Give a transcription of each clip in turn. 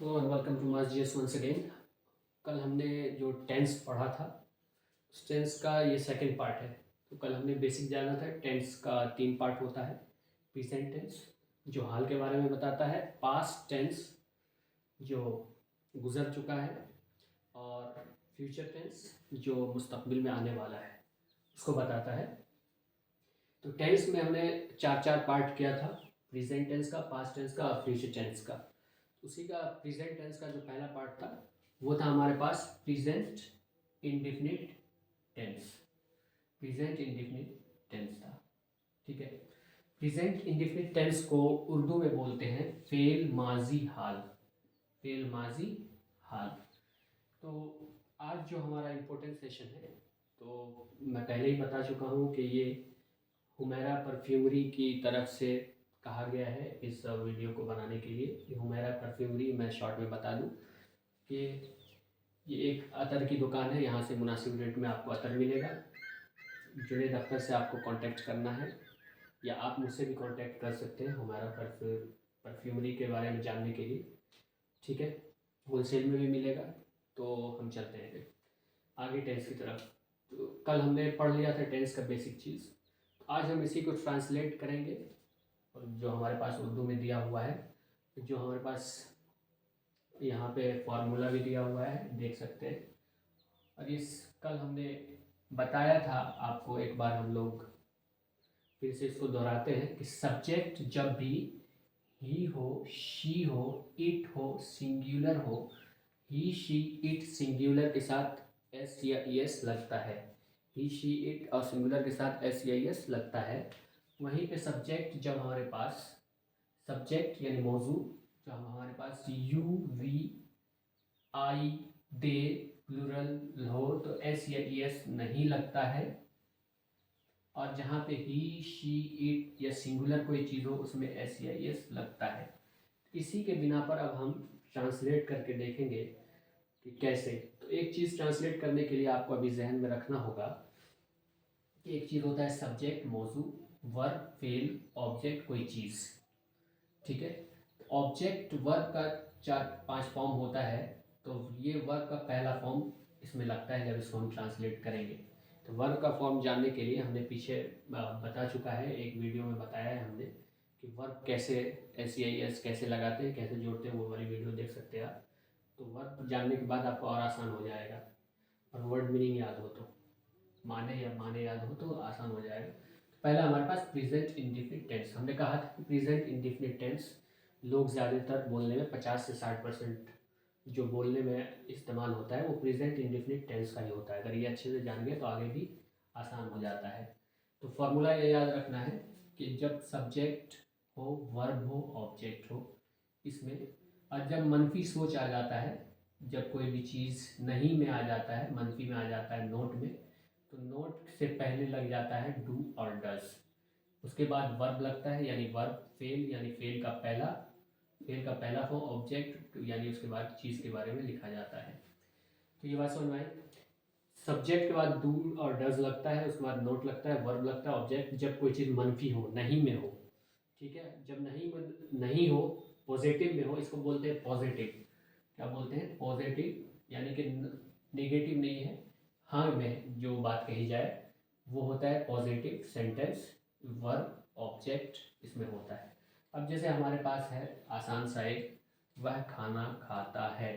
Hello and welcome to mass GS once again. कल हमने जो टेंस पढ़ा था उस टेंस का ये सेकंड पार्ट है। तो कल हमने बेसिक जाना था। टेंस का 3 पार्ट होता है। प्रेजेंट टेंस जो हाल के बारे में बताता है, पास्ट टेंस जो गुजर चुका है, और फ्यूचर टेंस जो मुस्तकबिल में आने वाला है उसको बताता है। तो टेंस में हमने 4 पार्ट किया था, प्रेजेंट टेंस का, पास्ट टेंस का और फ्यूचर टेंस का। उसी का प्रेजेंट टेंस का जो पहला पार्ट था वो था हमारे पास present indefinite tense. Present indefinite tense था, ठीक है। प्रेजेंट इंडेफिनिट टेंस को उर्दू में बोलते हैं फेल माजी हाल। फेल माजी हाल। तो आज जो हमारा इम्पोर्टेंट सेशन है, तो मैं पहले ही बता चुका हूँ कि ये हुमैरा परफ्यूमरी की तरफ से कहा गया है इस वीडियो को बनाने के लिए। कि हुमैरा परफ्यूमरी, मैं शॉर्ट में बता दूं कि ये एक अतर की दुकान है। यहाँ से मुनासिब रेट में आपको अतर मिलेगा। जुनेद अख्तर से आपको कांटेक्ट करना है, या आप मुझसे भी कांटेक्ट कर सकते हैं हुमैरा परफ्यूमरी के बारे में जानने के लिए, ठीक है। होलसेल में भी मिलेगा। तो हम चलते हैं आगे टेंस की तरफ। तो कल हमने पढ़ लिया था टेंस का बेसिक चीज़। आज हम इसी को ट्रांसलेट करेंगे, और जो हमारे पास उर्दू में दिया हुआ है, जो हमारे पास यहाँ पे फॉर्मूला भी दिया हुआ है, देख सकते हैं। और इस कल हमने बताया था आपको, एक बार हम लोग फिर से इसको दोहराते हैं कि सब्जेक्ट जब भी ही हो, शी हो, इट हो, सिंगुलर हो, ही शी इट सिंगुलर के साथ एस या एस लगता है। ही शी इट और सिंगुलर के साथ एस या एस लगता है। वहीं पे सब्जेक्ट जब हमारे पास सब्जेक्ट यानी मौजू जब हमारे पास you we I they plural हो तो एस या एस नहीं लगता है। और जहाँ पे ही शी इट या सिंगुलर कोई चीज़ हो उसमें एस या एस लगता है। इसी के बिना पर अब हम ट्रांसलेट करके देखेंगे कि कैसे। तो एक चीज़ ट्रांसलेट करने के लिए आपको अभी जहन में रखना होगा कि एक चीज़ होता है सब्जेक्ट मौजू, वर्ब, फेल, ऑब्जेक्ट कोई चीज़, ठीक है। ऑब्जेक्ट वर्ब का 4-5 फॉर्म होता है। तो ये वर्ब का पहला फॉर्म इसमें लगता है जब इसको हम ट्रांसलेट करेंगे। तो वर्ब का फॉर्म जानने के लिए हमने पीछे बता चुका है, एक वीडियो में बताया है हमने कि वर्ब कैसे एस आई एस कैसे लगाते हैं, कैसे जोड़ते हैं, वो वाली वीडियो देख सकते हैं आप। तो वर्ब जानने के बाद आपको और आसान हो जाएगा, और वर्ड मीनिंग याद हो तो, माने याद हो तो आसान हो जाएगा। तो पहला हमारे पास प्रेजेंट इंडेफिनिट टेंस। हमने कहा था कि प्रेजेंट इंडेफिनिट टेंस लोग ज़्यादातर बोलने में 50 से 60% जो बोलने में इस्तेमाल होता है वो प्रेजेंट इंडेफिनिट टेंस का ही होता है। अगर ये अच्छे से जान गए तो आगे भी आसान हो जाता है। तो फॉर्मूला ये याद रखना है कि जब सब्जेक्ट हो, वर्ब हो, ऑब्जेक्ट हो इसमें, और जब मनफी सोच आ जाता है, जब कोई भी चीज़ नहीं में आ जाता है, मनफी में आ जाता है, नोट में, तो नोट से पहले लग जाता है डू और डज। उसके बाद वर्ब लगता है, यानी वर्ब फेल, यानी फेल का पहला फॉर्म ऑब्जेक्ट, यानी उसके बाद चीज़ के बारे में लिखा जाता है। तो ये बात समझ में आई। सब्जेक्ट के बाद डू और डज लगता है, उसके बाद नोट लगता है, वर्ब लगता है, ऑब्जेक्ट जब कोई चीज़ मनफी हो, नहीं में हो, ठीक है। जब नहीं हो, पॉजिटिव में हो, इसको बोलते हैं पॉजिटिव। क्या बोलते हैं? पॉजिटिव, यानी कि नेगेटिव नहीं है, हाँ में जो बात कही जाए वो होता है पॉजिटिव सेंटेंस। वर्ब ऑब्जेक्ट इसमें होता है। अब जैसे हमारे पास है आसान सा एक, वह खाना खाता है।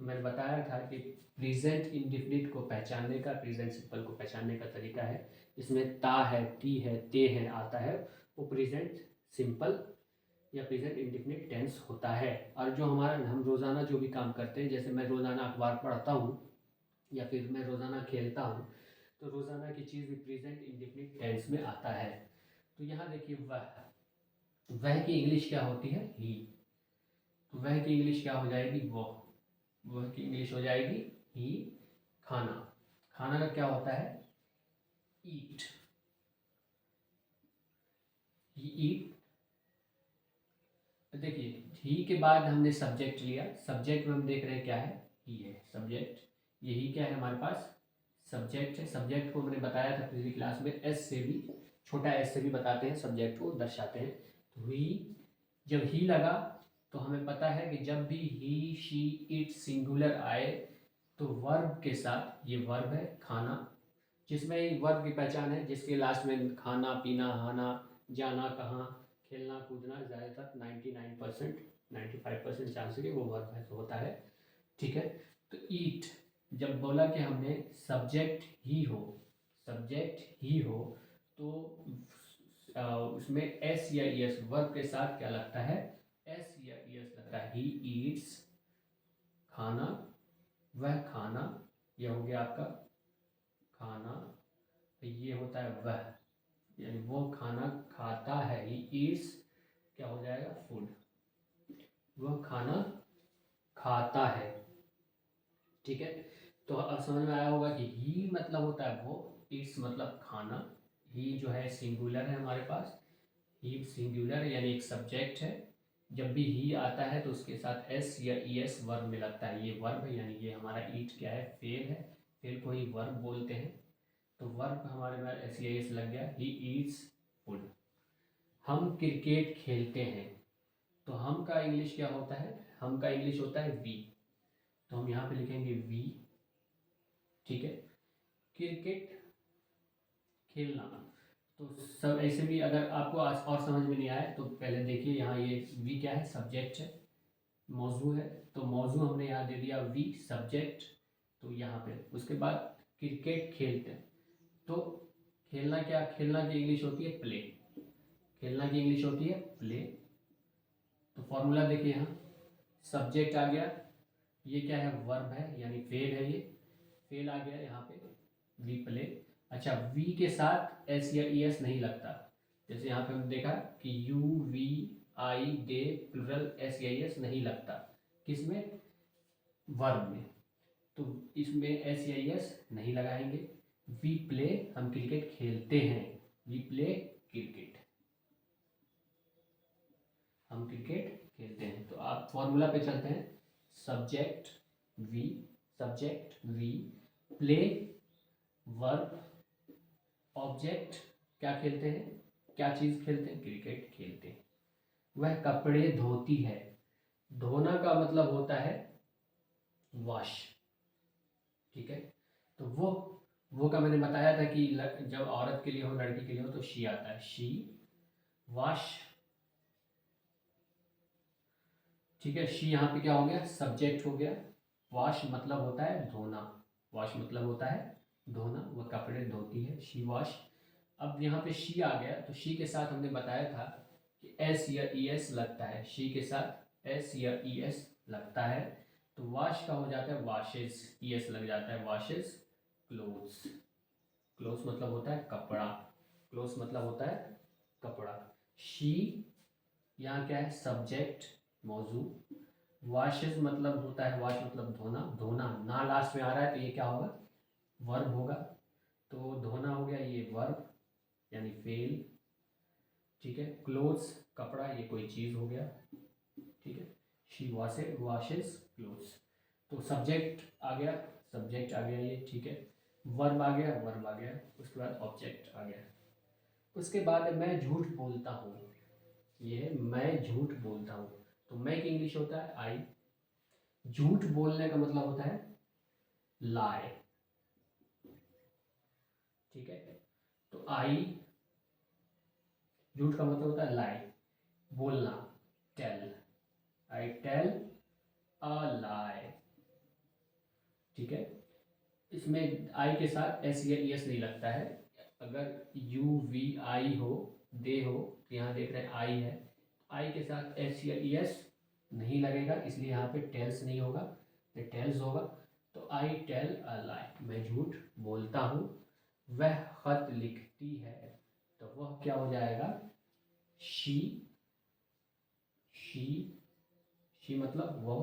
तो मैंने बताया था कि प्रेजेंट इंडेफिनिट को पहचानने का, प्रेजेंट सिंपल को पहचानने का तरीका है, इसमें ता है, ती है, ते है आता है, वो प्रेजेंट सिंपल या प्रेजेंट इंडेफिनिट टेंस होता है। और जो हम रोज़ाना जो भी काम करते हैं, जैसे मैं रोज़ाना अखबार पढ़ता हूँ या फिर मैं रोज़ाना खेलता हूँ, तो रोज़ाना की चीज़ भी प्रेजेंट इंडेफिनिट टेंस में आता है। तो यहाँ देखिए, वह की इंग्लिश क्या होती है? ही। तो वह की इंग्लिश क्या हो जाएगी? वह की इंग्लिश हो जाएगी ही। खाना, खाना का क्या होता है? ईट। ही ईट। देखिए, ही के बाद हमने सब्जेक्ट लिया, सब्जेक्ट में हम देख रहे हैं क्या है? ही है सब्जेक्ट। यही क्या है हमारे पास? सब्जेक्ट है। सब्जेक्ट को मैंने बताया था पिछली क्लास में, एस से भी, छोटा एस से भी बताते हैं सब्जेक्ट को, दर्शाते हैं। तो ही, जब ही लगा तो हमें पता है कि जब भी ही, शी, इट सिंगुलर आए तो वर्ब के साथ, ये वर्ब है खाना, जिसमें वर्ब की पहचान है जिसके लास्ट में खाना पीना आना जाना कहाँ खेलना कूदना, ज़्यादातर 99% 95% चांस है कि वो वर्ब है तो होता है। ठीक है, तो ईट जब बोला कि हमने सब्जेक्ट ही हो, सब्जेक्ट ही हो तो उसमें एस या एस वर्ब के साथ क्या लगता है, एस या एस लगता है। ही ईट्स खाना, वह खाना, यह हो गया आपका खाना, ये होता है वह, यानी वो खाना खाता है। ही ईट्स क्या हो जाएगा, फूड, वह खाना खाता है। ठीक है, तो अब समझ में आया होगा कि ही मतलब होता है वो, इट्स मतलब खाना, ही जो है सिंगुलर है हमारे पास, ही सिंगुलर यानी एक सब्जेक्ट है। जब भी ही आता है तो उसके साथ एस या ई एस वर्ब में लगता है, ये वर्ब है, यानी ये हमारा ईट क्या है, फेल है, फेल को ही वर्ब बोलते हैं। तो वर्ब हमारे में एस या एस लग गया, ही ईट्स फूड। हम क्रिकेट खेलते हैं, तो हम का इंग्लिश क्या होता है, हम का इंग्लिश होता है वी, तो हम यहाँ पे लिखेंगे वी। ठीक है, क्रिकेट खेलना, तो सब ऐसे भी अगर आपको आज और समझ में नहीं आए तो पहले देखिए यहाँ ये वी क्या है, सब्जेक्ट है, मौजू है, तो मौजू हमने यहाँ दे दिया वी सब्जेक्ट, तो यहाँ पे उसके बाद क्रिकेट खेलते हैं, तो खेलना क्या, खेलना की इंग्लिश होती है प्ले, खेलना की इंग्लिश होती है प्ले। तो फॉर्मूला देखिए यहाँ, सब्जेक्ट आ गया, ये क्या है वर्ब है यानी फेल है, ये फेल आ गया यहाँ पे, वी प्ले। अच्छा, वी के साथ एस या ई एस नहीं लगता, जैसे यहाँ पे हम देखा कि you we I they plural S या ई एस नहीं लगता, किसमें, वर्ब में, तो इसमें एस या ई एस नहीं लगाएंगे। वी प्ले हम क्रिकेट खेलते हैं, वी प्ले क्रिकेट, हम क्रिकेट खेलते हैं। तो आप फॉर्मूला पे चलते हैं, subject we, subject we, play verb, object क्या खेलते हैं, क्या चीज़ खेलते हैं, क्रिकेट खेलते हैं। वह कपड़े धोती है, धोना का मतलब होता है वॉश। ठीक है, तो वो का मैंने बताया था कि जब औरत के लिए हो लड़की के लिए हो तो शी आता है, शी वॉश। ठीक है, शी यहाँ पे क्या हो गया, सब्जेक्ट हो गया, वॉश मतलब होता है धोना, वॉश मतलब होता है धोना, वह कपड़े धोती है, शी वॉश। अब यहाँ पे शी आ गया, तो शी के साथ हमने बताया था कि एस या ई एस लगता है, शी के साथ एस या ई एस लगता है, तो वॉश का हो जाता है वॉशेस, ई एस लग जाता है वॉशेस, क्लोथ्स, क्लोथ्स मतलब होता है कपड़ा, क्लोथ्स मतलब होता है कपड़ा। शी यहाँ क्या है, सब्जेक्ट मौजू, वॉशेस मतलब होता है, वॉश मतलब धोना, धोना ना लास्ट में आ रहा है तो ये क्या होगा, वर्ब होगा, तो धोना हो गया ये वर्ब यानी फेल। ठीक है, क्लोथ्स कपड़ा, ये कोई चीज़ हो गया। ठीक है, शी वॉशेस क्लोथ्स, तो सब्जेक्ट आ गया, सब्जेक्ट आ गया ये। ठीक है, वर्ब आ गया, वर्ब आ गया, उसके बाद ऑब्जेक्ट आ गया। उसके बाद मैं झूठ बोलता हूँ, ये मैं झूठ बोलता हूँ, तो मैं की इंग्लिश होता है आई, झूठ बोलने का मतलब होता है लाई। ठीक है, तो आई, झूठ का मतलब होता है लाई, बोलना टेल, आई टेल अ लाई। ठीक है, इसमें आई के साथ एस या ई एस नहीं लगता है, अगर यू वी आई हो, दे हो, तो यहाँ देख रहे हैं आई है, आई के साथ एस या ई एस नहीं लगेगा, इसलिए यहाँ पे टेल्स नहीं होगा, ये टेल्स होगा। तो आई टेल अ लाई, मैं झूठ बोलता हूँ। वह खत लिखती है, तो वह क्या हो जाएगा, शी, शी, शी मतलब वो,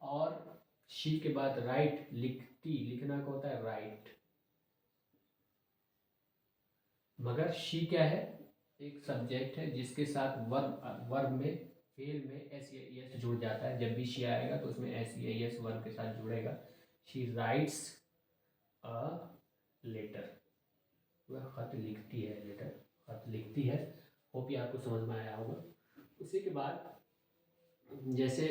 और शी के बाद राइट लिखती, लिखना का होता है राइट, मगर शी क्या है, एक सब्जेक्ट है जिसके साथ वर्ब, वर्ब में फेल में एस या ई एस जुड़ जाता है, जब भी शी आएगा तो उसमें एस या ई एस वर्ब के साथ जुड़ेगा। शी राइट्स अ लेटर, वह खत लिखती है, लेटर खत लिखती है। होप ये आपको समझ में आया होगा। उसी के बाद जैसे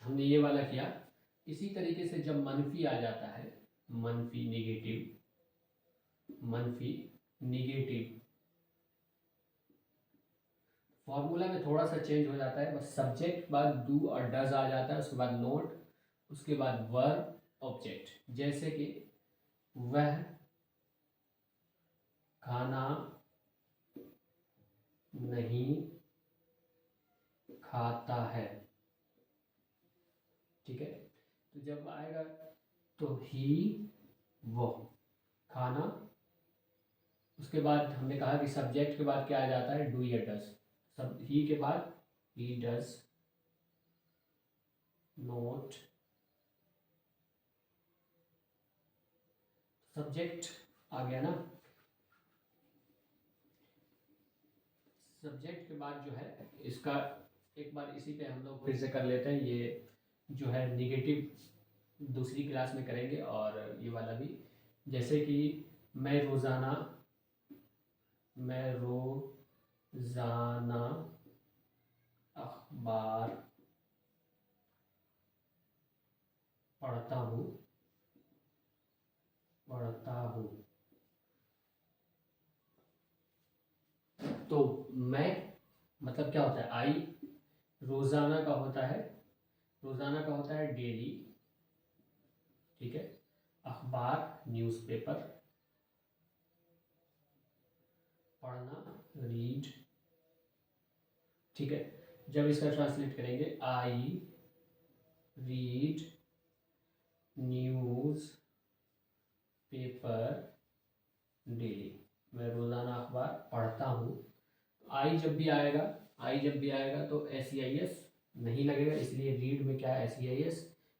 हमने ये वाला किया, इसी तरीके से जब मनफी आ जाता है, मनफी निगेटिव फॉर्मूला में थोड़ा सा चेंज हो जाता है, बस सब्जेक्ट बाद डू और डज आ जाता है, उसके बाद नोट, उसके बाद वर्ब, ऑब्जेक्ट। जैसे कि वह खाना नहीं खाता है, ठीक है। तो जब आएगा तो ही, वो, खाना, उसके बाद हमने कहा कि सब्जेक्ट के बाद क्या आ जाता है, डू या डज। सब ही के बाद ही डज नोट, सब्जेक्ट आ गया ना। सब्जेक्ट के बाद जो है इसका एक बार इसी पे हम लोग फिर से कर लेते हैं, ये जो है निगेटिव दूसरी क्लास में करेंगे, और ये वाला भी। जैसे कि मैं रोज़ाना अखबार पढ़ता हूँ। तो मैं मतलब क्या होता है, आई रोज़ाना का होता है डेली, ठीक है। अखबार न्यूज़पेपर, पढ़ना रीड, ठीक है। जब इसका ट्रांसलेट करेंगे, I read news paper daily, मैं रोज़ाना अखबार पढ़ता हूँ। आई जब भी आएगा तो SEIS नहीं लगेगा, इसलिए रीड में क्या है, SEIS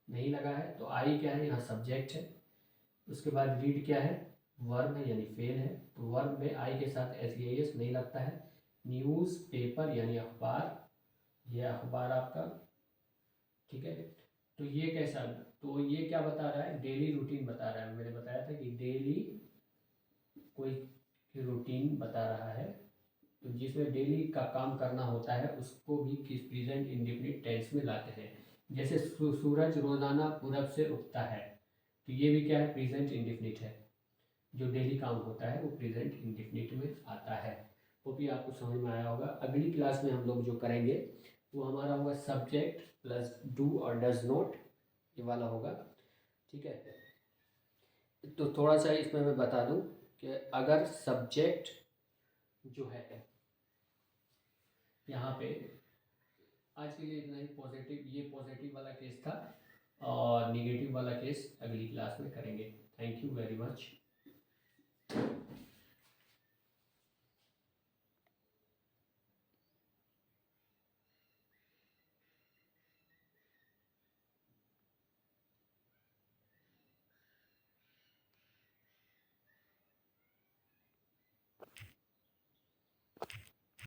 नहीं लगा है, तो आई क्या है, यहाँ सब्जेक्ट है। उसके बाद रीड क्या है, वर्ब है, यानी फेल है, तो वर्ब में आई के साथ SEIS नहीं लगता है। न्यूज़ पेपर यानी अखबार, यह अखबार आपका, ठीक है। तो ये कैसा, तो ये क्या बता रहा है, डेली रूटीन बता रहा है। मैंने बताया था कि डेली कोई रूटीन बता रहा है, तो जिसमें डेली का काम करना होता है उसको भी किस प्रेजेंट इंडेफिनिट टेंस में लाते हैं। जैसे सूरज रोजाना पूरब से उगता है, तो ये भी क्या है, प्रेजेंट इंडेफिनिट है। जो डेली काम होता है वो प्रेजेंट इंडेफिनिट में आता है। वो भी आपको समझ में आया होगा। अगली क्लास में हम लोग जो करेंगे वो हमारा होगा सब्जेक्ट प्लस डू और डज नॉट, ये वाला होगा, ठीक है। तो थोड़ा सा इसमें मैं बता दूं कि अगर सब्जेक्ट जो है यहाँ पे, आज के लिए इतना ही। ये पॉजिटिव वाला केस था, और निगेटिव वाला केस अगली क्लास में करेंगे। Thank you very much.